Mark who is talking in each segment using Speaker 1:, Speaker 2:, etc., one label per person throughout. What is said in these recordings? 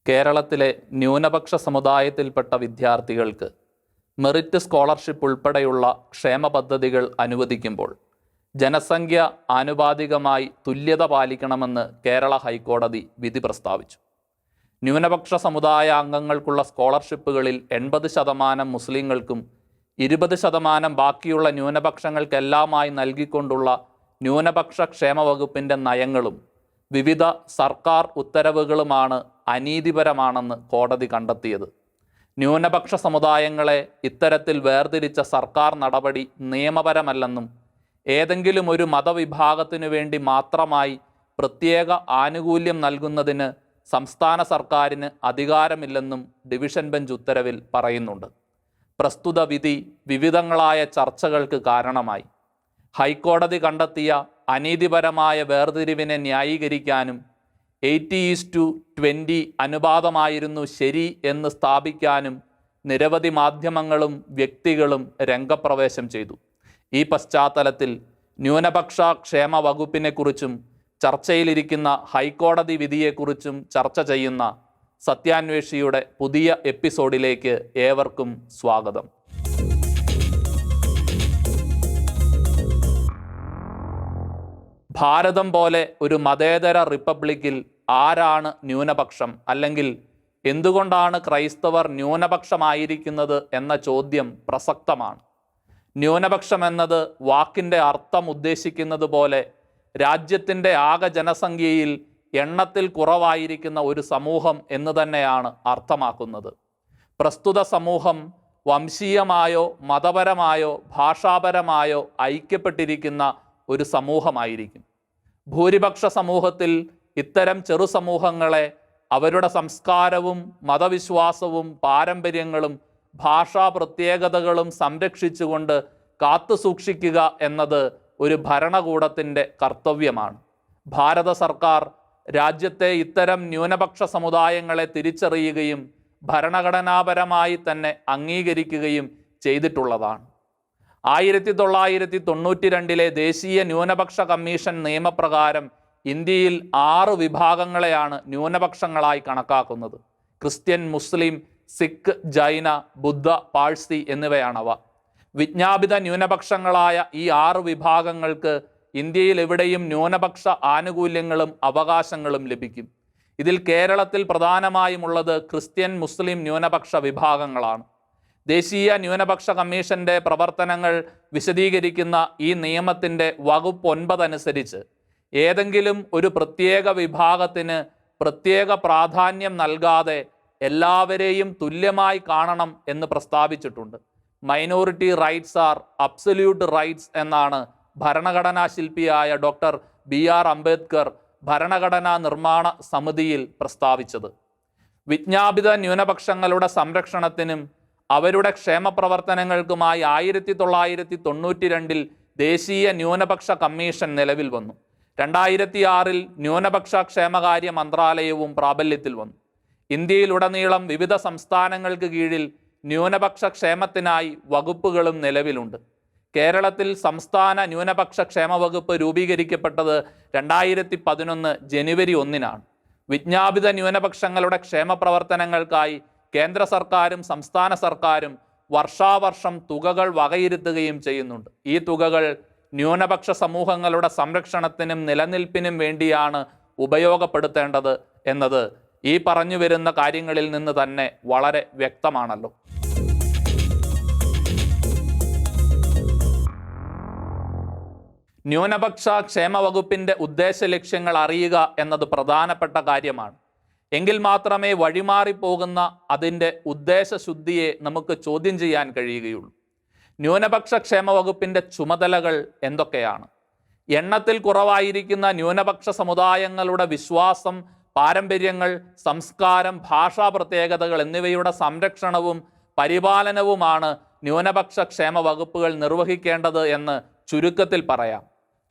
Speaker 1: കേരളത്തിലെ ന്യൂനപക്ഷ സമുദായത്തിൽപ്പെട്ട വിദ്യാർത്ഥികൾക്ക് മെറിറ്റ് സ്കോളർഷിപ്പ് ഉൾപ്പെടെയുള്ള ക്ഷേമ പദ്ധതികൾ അനുവദിക്കുമ്പോൾ ജനസംഖ്യ ആനുപാതികമായി തുല്യത പാലിക്കണമെന്ന് കേരള ഹൈക്കോടതി വിധി പ്രസ്താവിച്ചു. ന്യൂനപക്ഷ സമുദായ അംഗങ്ങൾക്കുള്ള സ്കോളർഷിപ്പുകളിൽ 80% മുസ്ലിങ്ങൾക്കും 20% ബാക്കിയുള്ള ന്യൂനപക്ഷങ്ങൾക്കെല്ലാമായി നൽകിക്കൊണ്ടുള്ള ന്യൂനപക്ഷ ക്ഷേമ വകുപ്പിൻ്റെ നയങ്ങളും വിവിധ സർക്കാർ ഉത്തരവുകളുമാണ് അനീതിപരമാണെന്ന് കോടതി കണ്ടെത്തിയത്. ന്യൂനപക്ഷ സമുദായങ്ങളെ ഇത്തരത്തിൽ വേർതിരിച്ച സർക്കാർ നടപടി നിയമപരമല്ലെന്നും ഏതെങ്കിലും ഒരു മതവിഭാഗത്തിനു വേണ്ടി മാത്രമായി പ്രത്യേക ആനുകൂല്യം നൽകുന്നതിന് സംസ്ഥാന സർക്കാരിന് അധികാരമില്ലെന്നും ഡിവിഷൻ ബെഞ്ച് ഉത്തരവിൽ പറയുന്നുണ്ട്. പ്രസ്തുത വിധി വിവിധങ്ങളായ ചർച്ചകൾക്ക് കാരണമായി. ഹൈക്കോടതി കണ്ടെത്തിയ അനീതിപരമായ വേർതിരിവിനെ ന്യായീകരിക്കാനും 80:20 അനുപാതമായിരുന്നു ശരി എന്ന് സ്ഥാപിക്കാനും നിരവധി മാധ്യമങ്ങളും വ്യക്തികളും രംഗപ്രവേശം ചെയ്തു. ഈ പശ്ചാത്തലത്തിൽ ന്യൂനപക്ഷ ക്ഷേമ വകുപ്പിനെക്കുറിച്ചും ചർച്ചയിലിരിക്കുന്ന ഹൈക്കോടതി വിധിയെക്കുറിച്ചും ചർച്ച ചെയ്യുന്ന സത്യാന്വേഷിയുടെ പുതിയ എപ്പിസോഡിലേക്ക് ഏവർക്കും സ്വാഗതം. ഭാരതം പോലെ ഒരു മതേതര റിപ്പബ്ലിക്കിൽ ആരാണ് ന്യൂനപക്ഷം, അല്ലെങ്കിൽ എന്തുകൊണ്ടാണ് ക്രൈസ്തവർ ന്യൂനപക്ഷമായിരിക്കുന്നത് എന്ന ചോദ്യം പ്രസക്തമാണ്. ന്യൂനപക്ഷം എന്നത് വാക്കിൻ്റെ അർത്ഥം ഉദ്ദേശിക്കുന്നത് പോലെ രാജ്യത്തിൻ്റെ ആകെ ജനസംഖ്യയിൽ എണ്ണത്തിൽ കുറവായിരിക്കുന്ന ഒരു സമൂഹം എന്ന് തന്നെയാണ് അർത്ഥമാക്കുന്നത്. പ്രസ്തുത സമൂഹം വംശീയമായോ മതപരമായോ ഭാഷാപരമായോ ഐക്യപ്പെട്ടിരിക്കുന്ന ഒരു സമൂഹമായിരിക്കും. ഭൂരിപക്ഷ സമൂഹത്തിൽ ഇത്തരം ചെറു സമൂഹങ്ങളെ അവരുടെ സംസ്കാരവും മതവിശ്വാസവും പാരമ്പര്യങ്ങളും ഭാഷാ പ്രത്യേകതകളും സംരക്ഷിച്ചുകൊണ്ട് കാത്തുസൂക്ഷിക്കുക എന്നത് ഒരു ഭരണകൂടത്തിൻ്റെ കർത്തവ്യമാണ്. ഭാരത സർക്കാർ രാജ്യത്തെ ഇത്തരം ന്യൂനപക്ഷ സമുദായങ്ങളെ തിരിച്ചറിയുകയും ഭരണഘടനാപരമായി തന്നെ അംഗീകരിക്കുകയും ചെയ്തിട്ടുള്ളതാണ്. 1992 ദേശീയ ന്യൂനപക്ഷ കമ്മീഷൻ നിയമപ്രകാരം ഇന്ത്യയിൽ 6 വിഭാഗങ്ങളെയാണ് ന്യൂനപക്ഷങ്ങളായി കണക്കാക്കുന്നത്. ക്രിസ്ത്യൻ, മുസ്ലിം, സിഖ്, ജൈന, ബുദ്ധ, പാഴ്സി എന്നിവയാണവ. വിജ്ഞാപിത ന്യൂനപക്ഷങ്ങളായ ഈ 6 വിഭാഗങ്ങൾക്ക് ഇന്ത്യയിൽ എവിടെയും ന്യൂനപക്ഷ ആനുകൂല്യങ്ങളും അവകാശങ്ങളും ലഭിക്കും. ഇതിൽ കേരളത്തിൽ പ്രധാനമായുമുള്ളത് ക്രിസ്ത്യൻ, മുസ്ലിം ന്യൂനപക്ഷ വിഭാഗങ്ങളാണ്. ദേശീയ ന്യൂനപക്ഷ കമ്മീഷന്റെ പ്രവർത്തനങ്ങൾ വിശദീകരിക്കുന്ന ഈ നിയമത്തിൻ്റെ വകുപ്പ് 9 അനുസരിച്ച് ഏതെങ്കിലും ഒരു പ്രത്യേക വിഭാഗത്തിന് പ്രത്യേക പ്രാധാന്യം നൽകാതെ എല്ലാവരെയും തുല്യമായി കാണണം എന്ന് പ്രസ്താവിച്ചിട്ടുണ്ട്. Minority rights are absolute rights എന്നാണ് ഭരണഘടനാ ശില്പിയായ ഡോക്ടർ BR അംബേദ്കർ ഭരണഘടനാ നിർമ്മാണ സമിതിയിൽ പ്രസ്താവിച്ചത്. വിജ്ഞാപിത ന്യൂനപക്ഷങ്ങളുടെ സംരക്ഷണത്തിനും അവരുടെ ക്ഷേമ പ്രവർത്തനങ്ങൾക്കുമായി 1992 ദേശീയ ന്യൂനപക്ഷ കമ്മീഷൻ നിലവിൽ വന്നു. 2006 ന്യൂനപക്ഷ ക്ഷേമകാര്യ മന്ത്രാലയവും പ്രാബല്യത്തിൽ വന്നു. ഇന്ത്യയിലുടനീളം വിവിധ സംസ്ഥാനങ്ങൾക്ക് കീഴിൽ ന്യൂനപക്ഷ ക്ഷേമത്തിനായി വകുപ്പുകളും നിലവിലുണ്ട്. കേരളത്തിൽ സംസ്ഥാന ന്യൂനപക്ഷ ക്ഷേമ വകുപ്പ് രൂപീകരിക്കപ്പെട്ടത് 2011 ജനുവരി 1-നാണ്. വിജ്ഞാപിത ന്യൂനപക്ഷങ്ങളുടെ ക്ഷേമ പ്രവർത്തനങ്ങൾക്കായി കേന്ദ്ര സർക്കാരും സംസ്ഥാന സർക്കാരും വർഷാവർഷം തുകകൾ വകയിരുത്തുകയും ചെയ്യുന്നുണ്ട്. ഈ തുകകൾ ന്യൂനപക്ഷ സമൂഹങ്ങളുടെ സംരക്ഷണത്തിനും നിലനിൽപ്പിനും വേണ്ടിയാണ് ഉപയോഗപ്പെടുത്തേണ്ടത് എന്നത് ഈ പറഞ്ഞു വരുന്ന കാര്യങ്ങളിൽ നിന്ന് തന്നെ വളരെ വ്യക്തമാണല്ലോ. ന്യൂനപക്ഷ ക്ഷേമ വകുപ്പിൻ്റെ ഉദ്ദേശ ലക്ഷ്യങ്ങൾ അറിയുക എന്നത് പ്രധാനപ്പെട്ട കാര്യമാണ്. എങ്കിൽ മാത്രമേ വഴിമാറിപ്പോകുന്ന അതിൻ്റെ ഉദ്ദേശശുദ്ധിയെ നമുക്ക് ചോദ്യം ചെയ്യാൻ കഴിയുകയുള്ളൂ. ന്യൂനപക്ഷ ക്ഷേമ വകുപ്പിൻ്റെ ചുമതലകൾ എന്തൊക്കെയാണ്? എണ്ണത്തിൽ കുറവായിരിക്കുന്ന ന്യൂനപക്ഷ സമുദായങ്ങളുടെ വിശ്വാസം, പാരമ്പര്യങ്ങൾ, സംസ്കാരം, ഭാഷാ പ്രത്യേകതകൾ എന്നിവയുടെ സംരക്ഷണവും പരിപാലനവുമാണ് ന്യൂനപക്ഷ ക്ഷേമ വകുപ്പുകൾ നിർവഹിക്കേണ്ടത് എന്ന് ചുരുക്കത്തിൽ പറയാം.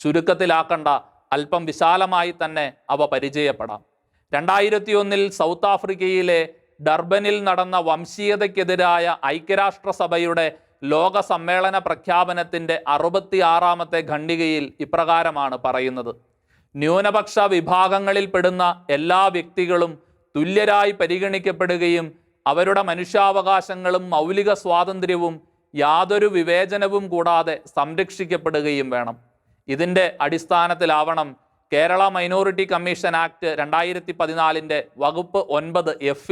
Speaker 1: ചുരുക്കത്തിലാക്കണ്ട, അല്പം വിശാലമായി തന്നെ അവ പരിചയപ്പെടാം. 2001 സൗത്ത് ആഫ്രിക്കയിലെ ഡർബനിൽ നടന്ന വംശീയതയ്ക്കെതിരായ ഐക്യരാഷ്ട്രസഭയുടെ ലോക സമ്മേളന പ്രഖ്യാപനത്തിൻ്റെ 66ാമത്തെ ഖണ്ഡികയിൽ ഇപ്രകാരമാണ് പറയുന്നത്: ന്യൂനപക്ഷ വിഭാഗങ്ങളിൽപ്പെടുന്ന എല്ലാ വ്യക്തികളും തുല്യരായി പരിഗണിക്കപ്പെടുകയും അവരുടെ മനുഷ്യാവകാശങ്ങളും മൗലിക സ്വാതന്ത്ര്യവും യാതൊരു വിവേചനവും കൂടാതെ സംരക്ഷിക്കപ്പെടുകയും വേണം. ഇതിൻ്റെ അടിസ്ഥാനത്തിലാവണം കേരള മൈനോറിറ്റി കമ്മീഷൻ ആക്ട് 2014 വകുപ്പ് 9F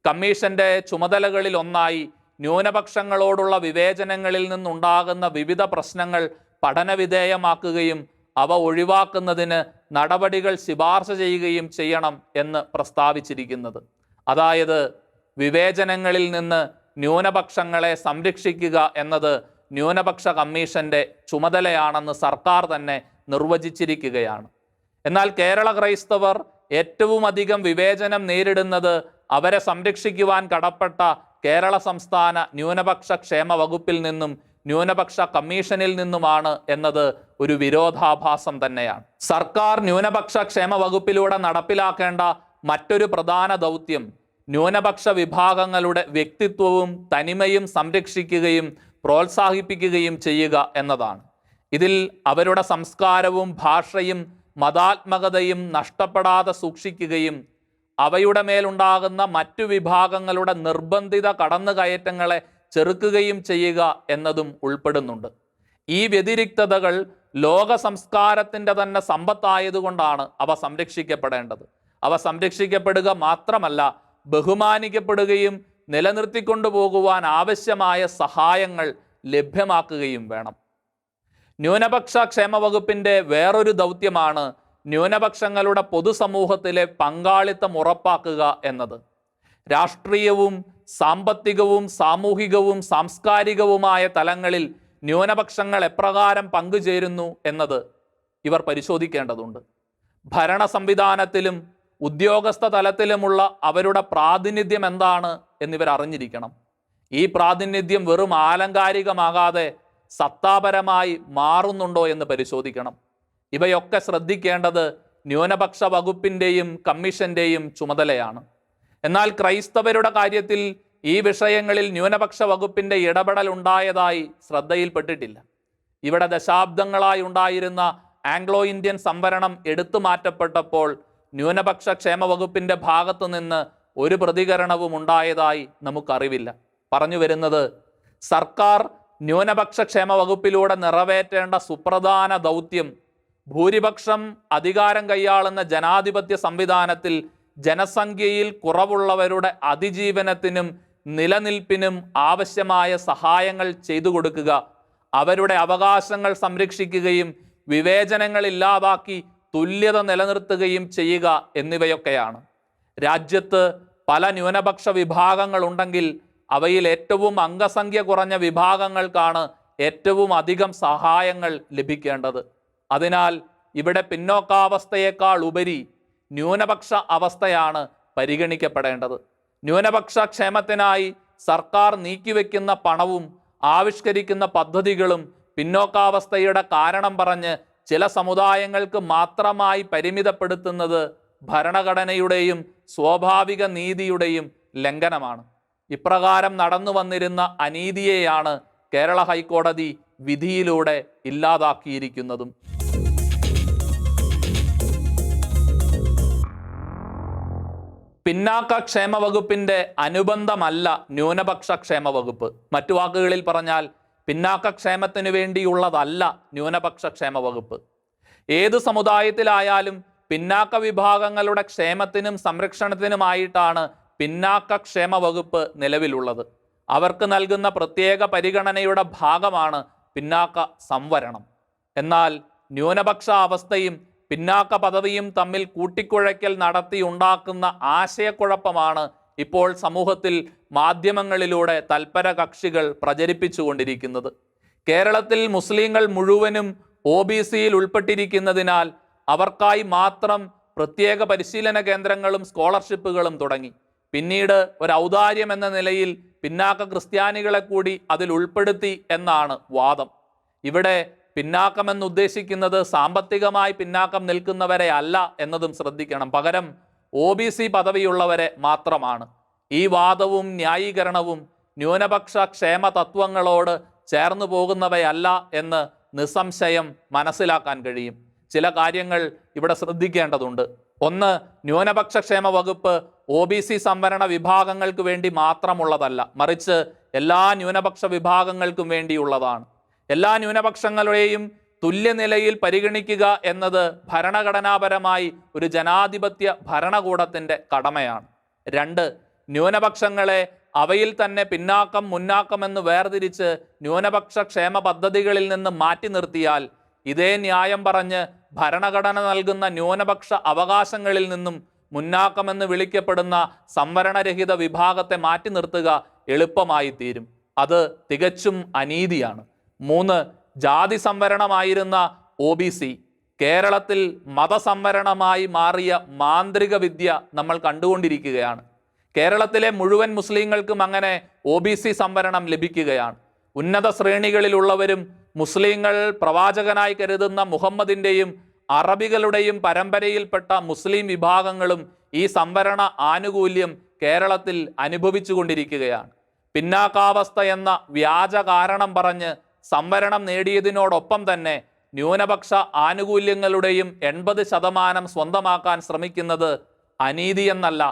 Speaker 1: കമ്മീഷന്റെ ചുമതലകളിൽ ഒന്നായി ന്യൂനപക്ഷങ്ങളോടുള്ള വിവേചനങ്ങളിൽ നിന്നുണ്ടാകുന്ന വിവിധ പ്രശ്നങ്ങൾ പഠനവിധേയമാക്കുകയും അവ ഒഴിവാക്കുന്നതിന് നടപടികൾ ശുപാർശ ചെയ്യുകയും ചെയ്യണം എന്ന് പ്രസ്താവിച്ചിരിക്കുന്നത്. അതായത് വിവേചനങ്ങളിൽ നിന്ന് ന്യൂനപക്ഷങ്ങളെ സംരക്ഷിക്കുക എന്നത് ന്യൂനപക്ഷ കമ്മീഷന്റെ ചുമതലയാണെന്ന് സർക്കാർ തന്നെ നിർവചിച്ചിരിക്കുകയാണ്. എന്നാൽ കേരള ക്രൈസ്തവർ ഏറ്റവും അധികം വിവേചനം നേരിടുന്നത് അവരെ സംരക്ഷിക്കുവാൻ കടപ്പെട്ട കേരള സംസ്ഥാന ന്യൂനപക്ഷ ക്ഷേമ വകുപ്പിൽ നിന്നും ന്യൂനപക്ഷ കമ്മീഷനിൽ നിന്നുമാണ് എന്നത് ഒരു വിരോധാഭാസം തന്നെയാണ്. സർക്കാർ ന്യൂനപക്ഷ ക്ഷേമ വകുപ്പിലൂടെ നടപ്പിലാക്കേണ്ട മറ്റൊരു പ്രധാന ദൗത്യം ന്യൂനപക്ഷ വിഭാഗങ്ങളുടെ വ്യക്തിത്വവും തനിമയും സംരക്ഷിക്കുകയും പ്രോത്സാഹിപ്പിക്കുകയും ചെയ്യുക എന്നതാണ്. ഇതിൽ അവരുടെ സംസ്കാരവും ഭാഷയും മതാത്മകതയും നഷ്ടപ്പെടാതെ സൂക്ഷിക്കുകയും അവയുടെ മേലുണ്ടാകുന്ന മറ്റു വിഭാഗങ്ങളുടെ നിർബന്ധിത കടന്നുകയറ്റങ്ങളെ ചെറുക്കുകയും ചെയ്യുക എന്നതും ഉൾപ്പെടുന്നുണ്ട്. ഈ വ്യതിരിക്തതകൾ ലോക സംസ്കാരത്തിൻ്റെ തന്നെ സമ്പത്തായതുകൊണ്ടാണ് അവ സംരക്ഷിക്കപ്പെടേണ്ടത്. അവ സംരക്ഷിക്കപ്പെടുക മാത്രമല്ല, ബഹുമാനിക്കപ്പെടുകയും നിലനിർത്തിക്കൊണ്ടുപോകുവാൻ ആവശ്യമായ സഹായങ്ങൾ ലഭ്യമാക്കുകയും വേണം. ന്യൂനപക്ഷ ക്ഷേമ വകുപ്പിൻ്റെ വേറൊരു ദൗത്യമാണ് ന്യൂനപക്ഷങ്ങളുടെ പൊതുസമൂഹത്തിലെ പങ്കാളിത്തം ഉറപ്പാക്കുക എന്നത്. രാഷ്ട്രീയവും സാമ്പത്തികവും സാമൂഹികവും സാംസ്കാരികവുമായ തലങ്ങളിൽ ന്യൂനപക്ഷങ്ങൾ എപ്രകാരം പങ്കുചേരുന്നു എന്നത് ഇവർ പരിശോധിക്കേണ്ടതുണ്ട്. ഭരണ സംവിധാനത്തിലും ഉദ്യോഗസ്ഥ തലത്തിലുമുള്ള അവരുടെ പ്രാതിനിധ്യം എന്താണ് എന്നിവർ അറിഞ്ഞിരിക്കണം. ഈ പ്രാതിനിധ്യം വെറും ആലങ്കാരികമാകാതെ സത്താപരമായി മാറുന്നുണ്ടോ എന്ന് പരിശോധിക്കണം. ഇവയൊക്കെ ശ്രദ്ധിക്കേണ്ടത് ന്യൂനപക്ഷ വകുപ്പിൻ്റെയും കമ്മീഷൻ്റെയും ചുമതലയാണ്. എന്നാൽ ക്രൈസ്തവരുടെ കാര്യത്തിൽ ഈ വിഷയങ്ങളിൽ ന്യൂനപക്ഷ വകുപ്പിൻ്റെ ഇടപെടൽ ഉണ്ടായതായി ശ്രദ്ധയിൽപ്പെട്ടിട്ടില്ല. ഇവിടെ ദശാബ്ദങ്ങളായി ഉണ്ടായിരുന്ന ആംഗ്ലോ ഇന്ത്യൻ സംവരണം എടുത്തു മാറ്റപ്പെട്ടപ്പോൾ ന്യൂനപക്ഷ ക്ഷേമ വകുപ്പിൻ്റെ ഭാഗത്തു നിന്ന് ഒരു പ്രതികരണവും ഉണ്ടായതായി നമുക്കറിവില്ല. പറഞ്ഞു വരുന്നത്, സർക്കാർ ന്യൂനപക്ഷ ക്ഷേമ വകുപ്പിലൂടെ നിറവേറ്റേണ്ട സുപ്രധാന ദൗത്യം ഭൂരിപക്ഷം അധികാരം കൈയാളുന്ന ജനാധിപത്യ സംവിധാനത്തിൽ ജനസംഖ്യയിൽ കുറവുള്ളവരുടെ അതിജീവനത്തിനും നിലനിൽപ്പിനും ആവശ്യമായ സഹായങ്ങൾ ചെയ്തു കൊടുക്കുക, അവരുടെ അവകാശങ്ങൾ സംരക്ഷിക്കുകയും വിവേചനങ്ങൾ ഇല്ലാതാക്കി തുല്യത നിലനിർത്തുകയും ചെയ്യുക എന്നിവയൊക്കെയാണ്. രാജ്യത്ത് പല ന്യൂനപക്ഷ വിഭാഗങ്ങളുണ്ടെങ്കിൽ അവയിൽ ഏറ്റവും അംഗസംഖ്യ കുറഞ്ഞ വിഭാഗങ്ങൾക്കാണ് ഏറ്റവും അധികം സഹായങ്ങൾ ലഭിക്കേണ്ടത്. അതിനാൽ ഇവിടെ പിന്നോക്കാവസ്ഥയേക്കാൾ ഉപരി ന്യൂനപക്ഷ അവസ്ഥയാണ് പരിഗണിക്കപ്പെടേണ്ടത്. ന്യൂനപക്ഷ ക്ഷേമത്തിനായി സർക്കാർ നീക്കിവെക്കുന്ന പണവും ആവിഷ്കരിക്കുന്ന പദ്ധതികളും പിന്നോക്കാവസ്ഥയുടെ കാരണം പറഞ്ഞ് ചില സമുദായങ്ങൾക്ക് മാത്രമായി പരിമിതപ്പെടുത്തുന്നത് ഭരണഘടനയുടെയും സ്വാഭാവിക നീതിയുടെയും ലംഘനമാണ്. ഇപ്രകാരം നടന്നു വന്നിരുന്ന അനീതിയെയാണ് കേരള ഹൈക്കോടതി വിധിയിലൂടെ ഇല്ലാതാക്കിയിരിക്കുന്നതും. പിന്നാക്ക ക്ഷേമ വകുപ്പിൻ്റെ അനുബന്ധമല്ല ന്യൂനപക്ഷ ക്ഷേമ വകുപ്പ്. മറ്റു വാക്കുകളിൽ പറഞ്ഞാൽ പിന്നാക്ക ക്ഷേമത്തിനു വേണ്ടിയുള്ളതല്ല ന്യൂനപക്ഷ ക്ഷേമ വകുപ്പ്. ഏത് സമുദായത്തിലായാലും പിന്നാക്ക വിഭാഗങ്ങളുടെ ക്ഷേമത്തിനും സംരക്ഷണത്തിനുമായിട്ടാണ് പിന്നാക്ക ക്ഷേമ വകുപ്പ് നിലവിലുള്ളത്. അവർക്ക് നൽകുന്ന പ്രത്യേക പരിഗണനയുടെ ഭാഗമാണ് പിന്നാക്ക സംവരണം. എന്നാൽ ന്യൂനപക്ഷ അവസ്ഥയും പിന്നാക്ക പദവിയും തമ്മിൽ കൂട്ടിക്കുഴയ്ക്കൽ നടത്തി ഉണ്ടാക്കുന്ന ആശയക്കുഴപ്പമാണ് ഇപ്പോൾ സമൂഹത്തിൽ മാധ്യമങ്ങളിലൂടെ തൽപര കക്ഷികൾ പ്രചരിപ്പിച്ചുകൊണ്ടിരിക്കുന്നത്. കേരളത്തിൽ മുസ്ലിങ്ങൾ മുഴുവനും OBCയിൽ ഉൾപ്പെട്ടിരിക്കുന്നതിനാൽ അവർക്കായി മാത്രം പ്രത്യേക പരിശീലന കേന്ദ്രങ്ങളും സ്കോളർഷിപ്പുകളും തുടങ്ങി. പിന്നീട് ഒരു ഔദാര്യം എന്ന നിലയിൽ പിന്നാക്ക ക്രിസ്ത്യാനികളെ കൂടി അതിൽ ഉൾപ്പെടുത്തി എന്നാണ് വാദം. ഇവിടെ പിന്നാക്കമെന്ന് ഉദ്ദേശിക്കുന്നത് സാമ്പത്തികമായി പിന്നാക്കം നിൽക്കുന്നവരെ അല്ല എന്നതും ശ്രദ്ധിക്കണം. പകരം OBC പദവിയുള്ളവരെ മാത്രമാണ്. ഈ വാദവും ന്യായീകരണവും ന്യൂനപക്ഷ ക്ഷേമ തത്വങ്ങളോട് ചേർന്നു പോകുന്നവയല്ല എന്ന് നിസ്സംശയം മനസ്സിലാക്കാൻ കഴിയും. ചില കാര്യങ്ങൾ ഇവിടെ ശ്രദ്ധിക്കേണ്ടതുണ്ട്. ഒന്ന്, ന്യൂനപക്ഷ ക്ഷേമ വകുപ്പ് OBC സംവരണ വിഭാഗങ്ങൾക്ക് വേണ്ടി മാത്രമുള്ളതല്ല, മറിച്ച് എല്ലാ ന്യൂനപക്ഷ വിഭാഗങ്ങൾക്കും വേണ്ടിയുള്ളതാണ്. എല്ലാ ന്യൂനപക്ഷങ്ങളെയും തുല്യനിലയിൽ പരിഗണിക്കുക എന്നത് ഭരണഘടനാപരമായി ഒരു ജനാധിപത്യ ഭരണകൂടത്തിൻ്റെ കടമയാണ്. രണ്ട്, ന്യൂനപക്ഷങ്ങളെ അവയിൽ തന്നെ പിന്നാക്കം മുന്നാക്കം എന്ന് വേർതിരിച്ച് ന്യൂനപക്ഷ ക്ഷേമ പദ്ധതികളിൽ നിന്ന് മാറ്റി നിർത്തിയാൽ ഇതേ ന്യായം പറഞ്ഞ് ഭരണഘടന നൽകുന്ന ന്യൂനപക്ഷ അവകാശങ്ങളിൽ നിന്നും മുന്നാക്കമെന്ന് വിളിക്കപ്പെടുന്ന സംവരണരഹിത വിഭാഗത്തെ മാറ്റി നിർത്തുക എളുപ്പമായി തീരും. അത് തികച്ചും അനീതിയാണ്. മൂന്ന്, ജാതി സംവരണമായിരുന്ന OBC കേരളത്തിൽ മതസംവരണമായി മാറിയ മാന്ത്രിക വിദ്യ നമ്മൾ കണ്ടുകൊണ്ടിരിക്കുകയാണ്. കേരളത്തിലെ മുഴുവൻ മുസ്ലിങ്ങൾക്കും അങ്ങനെ OBC സംവരണം ലഭിക്കുകയാണ്. ഉന്നത ശ്രേണികളിലുള്ളവരും മുസ്ലിങ്ങൾ പ്രവാചകനായി കരുതുന്ന മുഹമ്മദിൻ്റെയും അറബികളുടെയും പരമ്പരയിൽപ്പെട്ട മുസ്ലിം വിഭാഗങ്ങളും ഈ സംവരണ ആനുകൂല്യം കേരളത്തിൽ അനുഭവിച്ചു കൊണ്ടിരിക്കുകയാണ്. പിന്നാക്കാവസ്ഥ എന്ന വ്യാജ കാരണം പറഞ്ഞ് സംവരണം നേടിയതിനോടൊപ്പം തന്നെ ന്യൂനപക്ഷ ആനുകൂല്യങ്ങളുടെയും 80% സ്വന്തമാക്കാൻ ശ്രമിക്കുന്നത് അനീതി എന്നല്ല,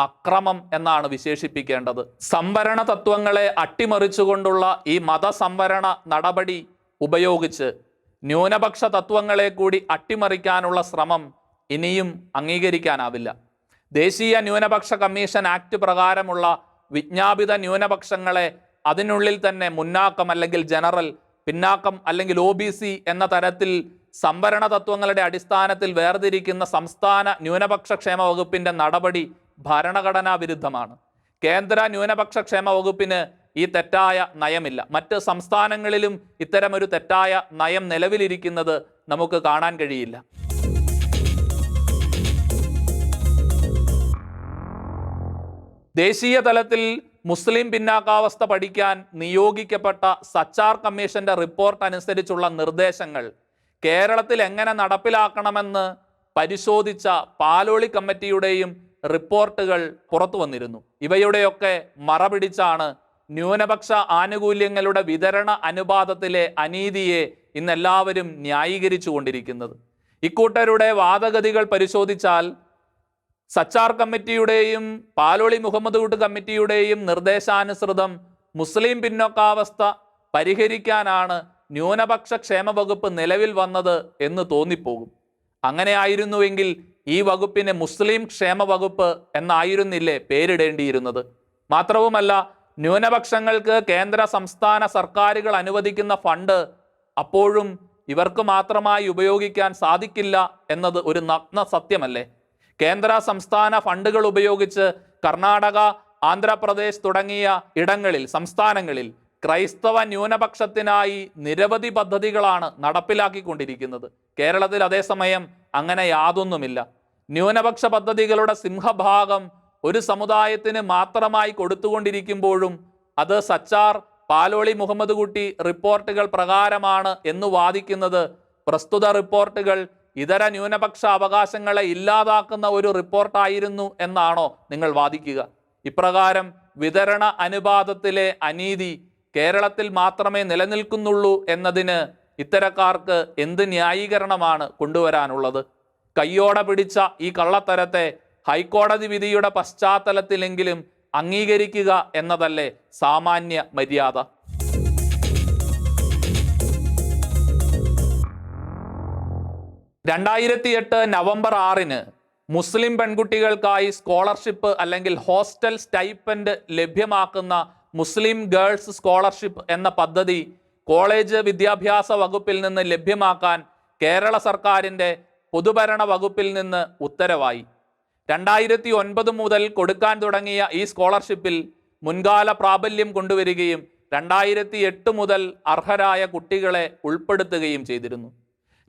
Speaker 1: അക്രമം എന്നാണ് വിശേഷിപ്പിക്കേണ്ടത്. സംവരണ തത്വങ്ങളെ അട്ടിമറിച്ചുകൊണ്ടുള്ള ഈ മതസംവരണ നടപടി ഉപയോഗിച്ച് ന്യൂനപക്ഷ തത്വങ്ങളെ കൂടി അട്ടിമറിക്കാനുള്ള ശ്രമം ഇനിയും അംഗീകരിക്കാനാവില്ല. ദേശീയ ന്യൂനപക്ഷ കമ്മീഷൻ ആക്ട് പ്രകാരമുള്ള വിജ്ഞാപിത ന്യൂനപക്ഷങ്ങളെ അതിനുള്ളിൽ തന്നെ മുന്നാക്കം അല്ലെങ്കിൽ ജനറൽ, പിന്നാക്കം അല്ലെങ്കിൽ OBC എന്ന തരത്തിൽ സംവരണ തത്വങ്ങളുടെ അടിസ്ഥാനത്തിൽ വേർതിരിക്കുന്ന സംസ്ഥാന ന്യൂനപക്ഷ ക്ഷേമ വകുപ്പിന്റെ നടപടി ഭരണഘടനാ വിരുദ്ധമാണ്. കേന്ദ്ര ന്യൂനപക്ഷ ക്ഷേമ വകുപ്പിന് ഈ തെറ്റായ നയമില്ല. മറ്റ് സംസ്ഥാനങ്ങളിലും ഇത്തരമൊരു തെറ്റായ നയം നിലവിലിരിക്കുന്നത് നമുക്ക് കാണാൻ കഴിയില്ല. ദേശീയ തലത്തിൽ മുസ്ലിം പിന്നാക്കാവസ്ഥ പഠിക്കാൻ നിയോഗിക്കപ്പെട്ട സച്ചാർ കമ്മീഷന്റെ റിപ്പോർട്ട് അനുസരിച്ചുള്ള നിർദ്ദേശങ്ങൾ കേരളത്തിൽ എങ്ങനെ നടപ്പിലാക്കണമെന്ന് പരിശോധിച്ച പാലോളി കമ്മിറ്റിയുടെയും റിപ്പോർട്ടുകൾ പുറത്തു വന്നിരുന്നു. ഇവയുടെയൊക്കെ മറപിടിച്ചാണ് ന്യൂനപക്ഷ ആനുകൂല്യങ്ങളുടെ വിതരണ അനുപാതത്തിലെ അനീതിയെ ഇന്നെല്ലാവരും ന്യായീകരിച്ചു കൊണ്ടിരിക്കുന്നത്. ഇക്കൂട്ടരുടെ വാദഗതികൾ പരിശോധിച്ചാൽ സച്ചാർ കമ്മിറ്റിയുടെയും പാലോളി മുഹമ്മദ് കുട്ടി കമ്മിറ്റിയുടെയും നിർദ്ദേശാനുസൃതം മുസ്ലിം പിന്നോക്കാവസ്ഥ പരിഹരിക്കാനാണ് ന്യൂനപക്ഷ ക്ഷേമ വകുപ്പ് നിലവിൽ വന്നത് എന്ന് തോന്നിപ്പോകും. അങ്ങനെ ആയിരുന്നുവെങ്കിൽ ഈ വകുപ്പിന് മുസ്ലിം ക്ഷേമ വകുപ്പ് എന്നായിരുന്നില്ലേ പേരിടേണ്ടിയിരുന്നത്? മാത്രവുമല്ല, ന്യൂനപക്ഷങ്ങൾക്ക് കേന്ദ്ര സംസ്ഥാന സർക്കാരുകൾ അനുവദിക്കുന്ന ഫണ്ട് അപ്പോഴും ഇവർക്ക് മാത്രമായി ഉപയോഗിക്കാൻ സാധിക്കില്ല എന്നത് ഒരു നഗ്ന സത്യമല്ലേ? കേന്ദ്ര സംസ്ഥാന ഫണ്ടുകൾ ഉപയോഗിച്ച് കർണാടക, ആന്ധ്രാപ്രദേശ് തുടങ്ങിയ സംസ്ഥാനങ്ങളിൽ ക്രൈസ്തവ ന്യൂനപക്ഷത്തിനായി നിരവധി പദ്ധതികളാണ് നടപ്പിലാക്കിക്കൊണ്ടിരിക്കുന്നത്. കേരളത്തിൽ അതേസമയം അങ്ങനെ യാതൊന്നുമില്ല. ന്യൂനപക്ഷ പദ്ധതികളുടെ സിംഹഭാഗം ഒരു സമുദായത്തിന് മാത്രമായി കൊടുത്തുകൊണ്ടിരിക്കുമ്പോഴും അത് സച്ചാർ, പാലോളി മുഹമ്മദ് കുട്ടി റിപ്പോർട്ടുകൾ പ്രകാരമാണ് എന്ന് വാദിക്കുന്നത് പ്രസ്തുത റിപ്പോർട്ടുകൾ ഇതര ന്യൂനപക്ഷ അവകാശങ്ങളെ ഇല്ലാതാക്കുന്ന ഒരു റിപ്പോർട്ടായിരുന്നു എന്നാണോ നിങ്ങൾ വാദിക്കുക? ഇപ്രകാരം വിതരണ അനുപാതത്തിലെ അനീതി കേരളത്തിൽ മാത്രമേ നിലനിൽക്കുന്നുള്ളൂ എന്നതിന് ഇത്തരക്കാർക്ക് എന്ത് ന്യായീകരണമാണ് കൊണ്ടുവരാനുള്ളത്? കയ്യോടെ പിടിച്ച ഈ കള്ളത്തരത്തെ ഹൈക്കോടതി വിധിയുടെ പശ്ചാത്തലത്തിലെങ്കിലും അംഗീകരിക്കുക എന്നതല്ലേ സാമാന്യ മര്യാദ? നവംബർ 6 മുസ്ലിം പെൺകുട്ടികൾക്കായി സ്കോളർഷിപ്പ് അല്ലെങ്കിൽ ഹോസ്റ്റൽ സ്റ്റൈപ്പൻഡ് ലഭ്യമാക്കുന്ന മുസ്ലിം ഗേൾസ് സ്കോളർഷിപ്പ് എന്ന പദ്ധതി കോളേജ് വിദ്യാഭ്യാസ വകുപ്പിൽ നിന്ന് ലഭ്യമാക്കാൻ കേരള സർക്കാരിൻ്റെ പൊതുഭരണ വകുപ്പിൽ നിന്ന് ഉത്തരവായി. 2009 മുതൽ കൊടുക്കാൻ തുടങ്ങിയ ഈ സ്കോളർഷിപ്പിൽ മുൻകാല പ്രാബല്യം കൊണ്ടുവരികയും 2008 മുതൽ അർഹരായ കുട്ടികളെ ഉൾപ്പെടുത്തുകയും ചെയ്തിരുന്നു.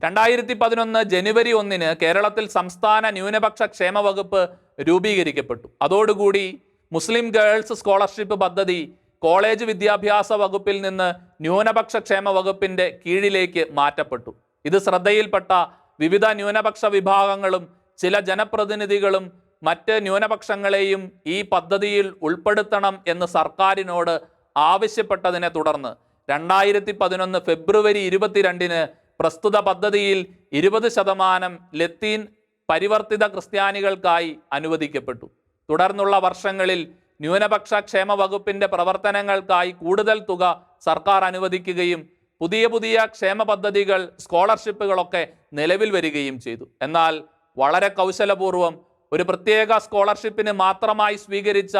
Speaker 1: 2011 ജനുവരി 1 കേരളത്തിൽ സംസ്ഥാന ന്യൂനപക്ഷ ക്ഷേമ വകുപ്പ് രൂപീകരിക്കപ്പെട്ടു. അതോടുകൂടി മുസ്ലിം ഗേൾസ് സ്കോളർഷിപ്പ് പദ്ധതി കോളേജ് വിദ്യാഭ്യാസ വകുപ്പിൽ നിന്ന് ന്യൂനപക്ഷ ക്ഷേമ വകുപ്പിന്റെ കീഴിലേക്ക് മാറ്റപ്പെട്ടു. ഇത് ശ്രദ്ധയിൽപ്പെട്ട വിവിധ ന്യൂനപക്ഷ വിഭാഗങ്ങളും ചില ജനപ്രതിനിധികളും മറ്റ് ന്യൂനപക്ഷങ്ങളെയും ഈ പദ്ധതിയിൽ ഉൾപ്പെടുത്തണം എന്ന് സർക്കാരിനോട് ആവശ്യപ്പെട്ടതിനെ തുടർന്ന് 2011 ഫെബ്രുവരി 22 പ്രസ്തുത പദ്ധതിയിൽ 20% ലത്തീൻ പരിവർത്തിത ക്രിസ്ത്യാനികൾക്കായി അനുവദിക്കപ്പെട്ടു. തുടർന്നുള്ള വർഷങ്ങളിൽ ന്യൂനപക്ഷ ക്ഷേമ വകുപ്പിന്റെ പ്രവർത്തനങ്ങൾക്കായി കൂടുതൽ തുക സർക്കാർ അനുവദിക്കുകയും പുതിയ പുതിയ ക്ഷേമ പദ്ധതികൾ, സ്കോളർഷിപ്പുകളൊക്കെ നിലവിൽ വരികയും ചെയ്തു. എന്നാൽ വളരെ കൗശലപൂർവം ഒരു പ്രത്യേക സ്കോളർഷിപ്പിന് മാത്രമായി സ്വീകരിച്ച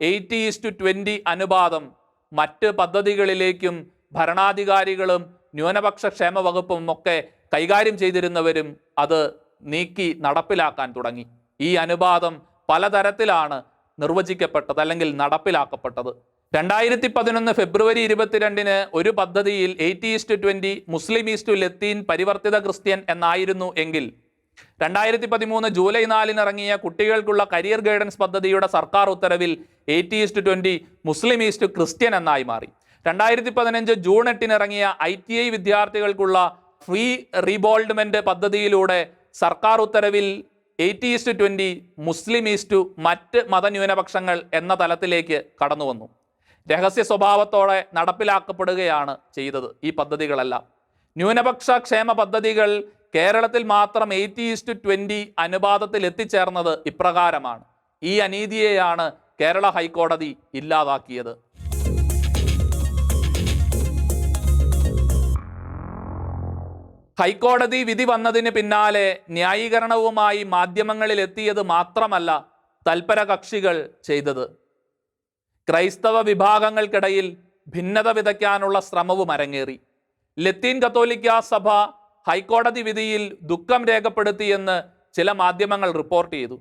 Speaker 1: 80:20 അനുപാതം മറ്റ് പദ്ധതികളിലേക്കും ഭരണാധികാരികളും ന്യൂനപക്ഷ ക്ഷേമ വകുപ്പും ഒക്കെ കൈകാര്യം ചെയ്തിരുന്നവരും അത് നീക്കി നടപ്പിലാക്കാൻ തുടങ്ങി. ഈ അനുപാതം പലതരത്തിലാണ് നിർവചിക്കപ്പെട്ടത് അല്ലെങ്കിൽ നടപ്പിലാക്കപ്പെട്ടത്. 2011 ഫെബ്രുവരി 22 ഒരു പദ്ധതിയിൽ 80:20 മുസ്ലിം ഈസ്റ്റു ലത്തീൻ പരിവർത്തിത ക്രിസ്ത്യൻ എന്നായിരുന്നു എങ്കിൽ 2013 ജൂലൈ 4 ഇറങ്ങിയ കുട്ടികൾക്കുള്ള കരിയർ ഗൈഡൻസ് പദ്ധതിയുടെ സർക്കാർ ഉത്തരവിൽ 80:20 മുസ്ലിം ഈസ്റ്റു ക്രിസ്ത്യൻ എന്നായി മാറി. 2015 ജൂൺ 8 ഇറങ്ങിയ ITI വിദ്യാർത്ഥികൾക്കുള്ള ഫ്രീ റീബോൾഡ്മെന്റ് പദ്ധതിയിലൂടെ സർക്കാർ ഉത്തരവിൽ 80:20 മുസ്ലിം ഈസ്റ്റു മറ്റ് മതന്യൂനപക്ഷങ്ങൾ എന്ന തലത്തിലേക്ക് കടന്നു വന്നു. രഹസ്യ സ്വഭാവത്തോടെ നടപ്പിലാക്കപ്പെടുകയാണ് ചെയ്തത് ഈ പദ്ധതികളെല്ലാം. ന്യൂനപക്ഷ ക്ഷേമ പദ്ധതികൾ കേരളത്തിൽ മാത്രം 80:20 അനുപാതത്തിൽ എത്തിച്ചേർന്നത് ഇപ്രകാരമാണ്. ഈ അനീതിയെയാണ് കേരള ഹൈക്കോടതി ഇല്ലാതാക്കിയത്. ഹൈക്കോടതി വിധി വന്നതിന് പിന്നാലെ ന്യായീകരണവുമായി മാധ്യമങ്ങളിൽ എത്തിയത് മാത്രമല്ല തൽപര കക്ഷികൾ ചെയ്തത്. ക്രൈസ്തവ വിഭാഗങ്ങൾക്കിടയിൽ ഭിന്നത വിതയ്ക്കാനുള്ള ശ്രമവും അരങ്ങേറി. ലത്തീൻ കത്തോലിക്ക സഭ ഹൈക്കോടതി വിധിയിൽ ദുഃഖം രേഖപ്പെടുത്തിയെന്ന് ചില മാധ്യമങ്ങൾ റിപ്പോർട്ട് ചെയ്തു.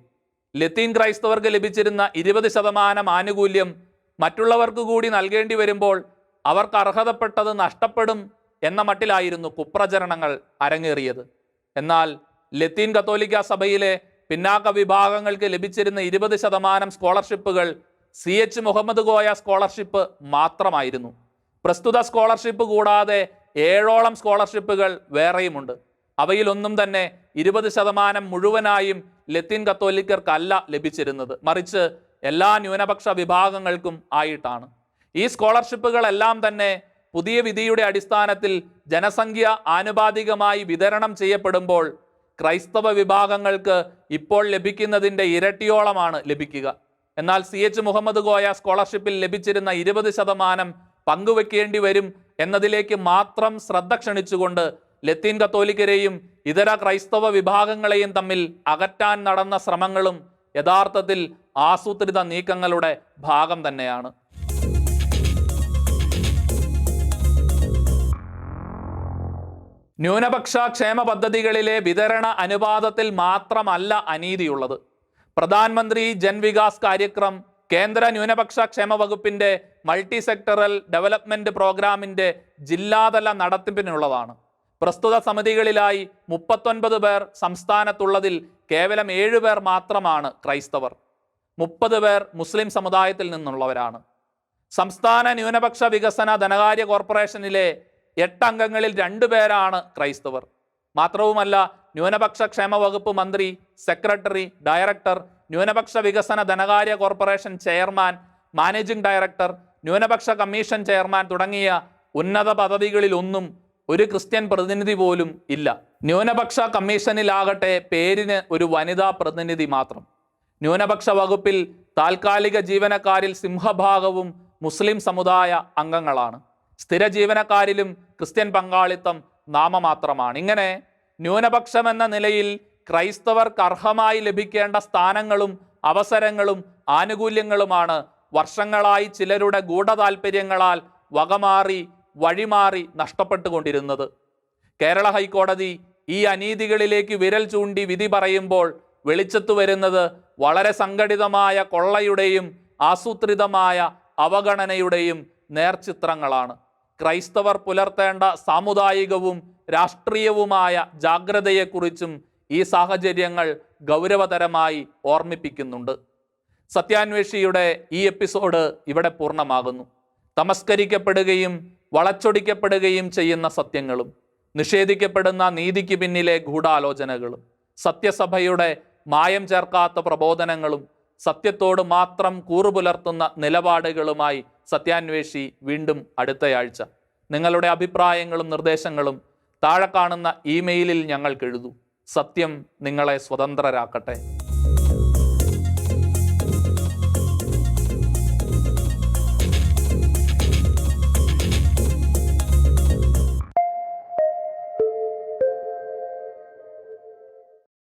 Speaker 1: ലത്തീൻ ക്രൈസ്തവർക്ക് ലഭിച്ചിരുന്ന 20% ആനുകൂല്യം മറ്റുള്ളവർക്ക് കൂടി നൽകേണ്ടി വരുമ്പോൾ അവർക്ക് അർഹതപ്പെട്ടത് നഷ്ടപ്പെടും എന്ന മട്ടിലായിരുന്നു കുപ്രചരണങ്ങൾ അരങ്ങേറിയത്. എന്നാൽ ലത്തീൻ കത്തോലിക്ക സഭയിലെ പിന്നാക്ക വിഭാഗങ്ങൾക്ക് ലഭിച്ചിരുന്ന 20% സ്കോളർഷിപ്പുകൾ CH മുഹമ്മദ് കോയ സ്കോളർഷിപ്പ് മാത്രമായിരുന്നു. പ്രസ്തുത സ്കോളർഷിപ്പ് കൂടാതെ 7ഓളം സ്കോളർഷിപ്പുകൾ വേറെയുമുണ്ട്. അവയിലൊന്നും തന്നെ 20% മുഴുവനായും ലത്തീൻ കത്തോലിക്കർക്കല്ല ലഭിച്ചിരുന്നത്, മറിച്ച് എല്ലാ ന്യൂനപക്ഷ വിഭാഗങ്ങൾക്കും ആയിട്ടാണ്. ഈ സ്കോളർഷിപ്പുകളെല്ലാം തന്നെ പുതിയ വിധിയുടെ അടിസ്ഥാനത്തിൽ ജനസംഖ്യ ആനുപാതികമായി വിതരണം ചെയ്യപ്പെടുമ്പോൾ ക്രൈസ്തവ വിഭാഗങ്ങൾക്ക് ഇപ്പോൾ ലഭിക്കുന്നതിൻ്റെ ഇരട്ടിയോളമാണ് ലഭിക്കുക. എന്നാൽ CH മുഹമ്മദ് കോയ സ്കോളർഷിപ്പിൽ ലഭിച്ചിരുന്ന 20% പങ്കുവെക്കേണ്ടി വരും എന്നതിലേക്ക് മാത്രം ശ്രദ്ധ ക്ഷണിച്ചുകൊണ്ട് ലത്തീൻ കത്തോലിക്കരെയും ഇതര ക്രൈസ്തവ വിഭാഗങ്ങളെയും തമ്മിൽ അകറ്റാൻ നടന്ന ശ്രമങ്ങളും യഥാർത്ഥത്തിൽ ആസൂത്രിത നീക്കങ്ങളുടെ ഭാഗം തന്നെയാണ്. ന്യൂനപക്ഷ ക്ഷേമ പദ്ധതികളിലെ വിതരണ അനുപാതത്തിൽ മാത്രമല്ല അനീതിയുള്ളത്. പ്രധാനമന്ത്രി ജൻവികാസ് കാര്യക്രം, കേന്ദ്ര ന്യൂനപക്ഷ ക്ഷേമ വകുപ്പിന്റെ മൾട്ടി സെക്ടറൽ ഡെവലപ്മെന്റ് പ്രോഗ്രാമിന്റെ ജില്ലാതല നടത്തിപ്പിനുള്ളതാണ്. പ്രസ്തുത സമിതികളിലായി 39 പേർ സംസ്ഥാനത്തുള്ളതിൽ കേവലം 7 പേർ മാത്രമാണ് ക്രൈസ്തവർ. 30 പേർ മുസ്ലിം സമുദായത്തിൽ നിന്നുള്ളവരാണ്. സംസ്ഥാന ന്യൂനപക്ഷ വികസന ധനകാര്യ കോർപ്പറേഷനിലെ 8 അംഗങ്ങളിൽ 2 പേരാണ് ക്രൈസ്തവർ. മാത്രവുമല്ല, ന്യൂനപക്ഷ ക്ഷേമ വകുപ്പ് മന്ത്രി, സെക്രട്ടറി, ഡയറക്ടർ, ന്യൂനപക്ഷ വികസന ധനകാര്യ കോർപ്പറേഷൻ ചെയർമാൻ, മാനേജിംഗ് ഡയറക്ടർ, ന്യൂനപക്ഷ കമ്മീഷൻ ചെയർമാൻ തുടങ്ങിയ ഉന്നത പദവികളിലൊന്നും ഒരു ക്രിസ്ത്യൻ പ്രതിനിധി പോലും ഇല്ല. ന്യൂനപക്ഷ കമ്മീഷനിലാകട്ടെ പേരിന് ഒരു വനിതാ പ്രതിനിധി മാത്രം. ന്യൂനപക്ഷ വകുപ്പിൽ താൽക്കാലിക ജീവനക്കാരിൽ സിംഹഭാഗവും മുസ്ലിം സമുദായ അംഗങ്ങളാണ്. സ്ഥിര ജീവനക്കാരിലും ക്രിസ്ത്യൻ പങ്കാളിത്തം നാമമാത്രമാണ്. ഇങ്ങനെ ന്യൂനപക്ഷം എന്ന നിലയിൽ ക്രൈസ്തവർക്ക് അർഹമായി ലഭിക്കേണ്ട സ്ഥാനങ്ങളും അവസരങ്ങളും ആനുകൂല്യങ്ങളുമാണ് വർഷങ്ങളായി ചിലരുടെ ഗൂഢതാൽപര്യങ്ങളാൽ വകമാറി വഴിമാറി നഷ്ടപ്പെട്ടുകൊണ്ടിരുന്നത്. കേരള ഹൈക്കോടതി ഈ അനീതികളിലേക്ക് വിരൽ ചൂണ്ടി വിധി പറയുമ്പോൾ വെളിച്ചത്തു വരുന്നത് വളരെ സംഘടിതമായ കൊള്ളയുടെയും ആസൂത്രിതമായ അവഗണനയുടെയും നേർചിത്രങ്ങളാണ്. ക്രൈസ്തവർ പുലർത്തേണ്ട സാമുദായികവും രാഷ്ട്രീയവുമായ ജാഗ്രതയെക്കുറിച്ചും ഈ സാഹചര്യങ്ങൾ ഗൗരവതരമായി ഓർമ്മിപ്പിക്കുന്നുണ്ട്. സത്യാന്വേഷിയുടെ ഈ എപ്പിസോഡ് ഇവിടെ പൂർണ്ണമാകുന്നു. തമസ്കരിക്കപ്പെടുകയും വളച്ചൊടിക്കപ്പെടുകയും ചെയ്യുന്ന സത്യങ്ങളും നിഷേധിക്കപ്പെടുന്ന നീതിക്ക് പിന്നിലെ ഗൂഢാലോചനകളും സത്യസഭയുടെ മായം ചേർക്കാത്ത പ്രബോധനങ്ങളും സത്യത്തോട് മാത്രം കൂറുപുലർത്തുന്ന നിലപാടുകളുമായി സത്യാന്വേഷി വീണ്ടും അടുത്തയാഴ്ച. നിങ്ങളുടെ അഭിപ്രായങ്ങളും നിർദ്ദേശങ്ങളും താഴെ കാണുന്ന ഇമെയിലിൽ ഞങ്ങൾക്ക് എഴുതൂ. സത്യം നിങ്ങളെ സ്വതന്ത്രരാക്കട്ടെ.